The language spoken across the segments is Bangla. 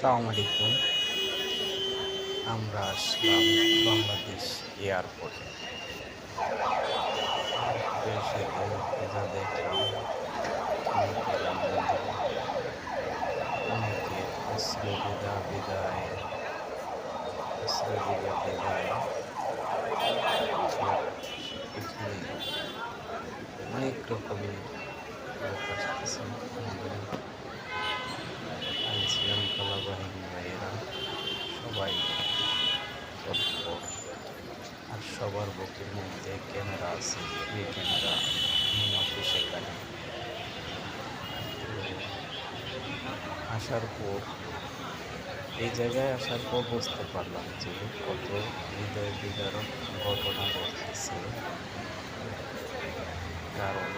আসসালামু আলাইকুম। আমরা আসলাম বাংলাদেশ এয়ারপোর্টে। এয়ারপোর্টে এসে যা দেখলাম, অনেকের আনন্দ, অনেকের অশ্রু বিদায়। এখানে অনেক রকমের লোক আসতেছে। আমাদের আইন শৃঙ্খলা বাহিনী ভাইয়েরা সবাই তৎপর। আর সবার বুকের মধ্যে ক্যামেরা আছে, ফ্রি ক্যামেরা মাত্র সেখানে। তো আসার পর এই জায়গায় আসার পর বুঝতে পারলাম যে কত হৃদয় বিদারক ঘটনা ঘটতেছে। কারণ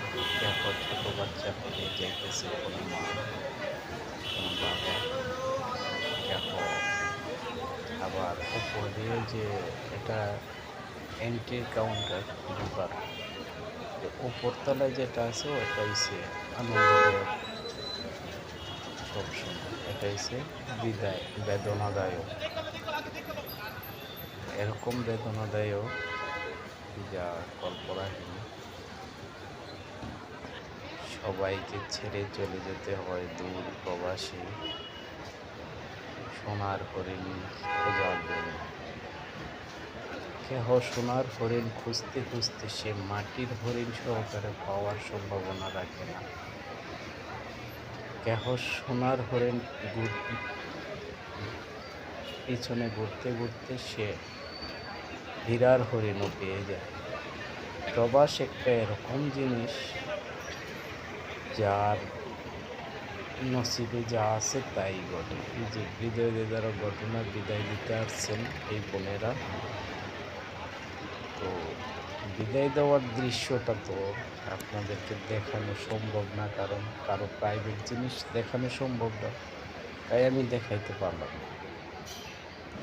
দেখো, ছোট বাচ্চা নিয়ে যাইতেছে কোনো মা, কোনো বাবা। দেখো, আবার উপরে যে এটা এন্ট্রি কাউন্টার ঢোকার, যে উপরতলায় যেটা আছে ওটা হচ্ছে আনন্দদায়ক। সবসময় এটা হচ্ছে বেদনাদায়ক। এরকম বেদনাদায়ক যা কল্পনাহীন। সবাইকে ছেড়ে চলে যেতে হয় দূর প্রবাসী, সোনার হরিণ খোঁজার জন্য। কেহ সোনার হরিণ খুঁজতে খুঁজতে সে মাটির হরিণ সহকারে পাওয়ার সম্ভাবনা রাখে না। কেহ সোনার হরিণ পিছনে ঘুরতে ঘুরতে সে হীরার হরিণও পেয়ে যায়। প্রবাস একটা এরকম জিনিস, যার নসিবে যা আছে তাই ঘটে। এই যে হৃদয় বিদারক ঘটনা বিদায় দিতে আসছেন এই বোনেরা, তো বিদায় দেওয়ার দৃশ্যটা তো আপনাদেরকে দেখানো সম্ভব না, কারণ কারো প্রাইভেট জিনিস দেখানো সম্ভব না, তাই আমি দেখাইতে পারলাম না।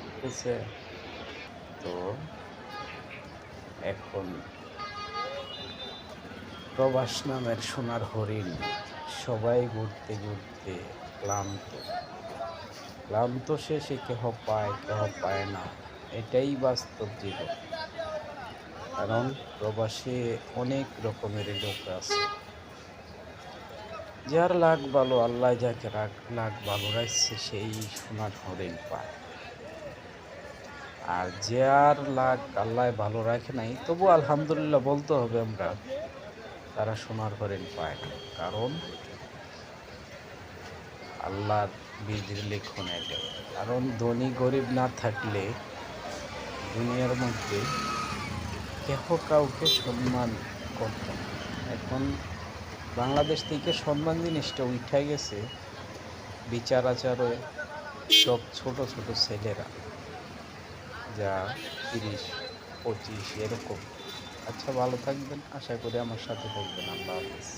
ঠিক আছে, তো এখন প্রবাস নামের সোনার হরিণ সবাই ঘুরতে ঘুরতে ক্লান্ত শেষে কেহ পায় কেহ পায় না। এটাই বাস্তব জীবন। কারণ প্রবাসে অনেক রকমের লোক আছে, যার লাখ ভালো, আল্লাহ যাকে লাখ ভালো রাখছে সেই সোনার হরিণ পায়। আর যার লাখ আল্লাহ ভালো রাখে নাই, তবু আলহামদুলিল্লাহ বলতে হবে আমরা, তারা সোনার হরিণ পায় না। কারণ আল্লাহর বিধির লিখন এটাই। কারণ ধনী গরিব না থাকলে দুনিয়ার মধ্যে কেহ কাউকে সম্মান করত না। এখন বাংলাদেশ থেকে সম্মান জিনিসটা উঠে গেছে। বিচার আচারে সব ছোট ছোট ছেলেরা, যা 30-25 এরকম। আচ্ছা, ভালো থাকবেন, আশা করি আমার সাথে থাকবেন। আল্লাহ হাফিজ।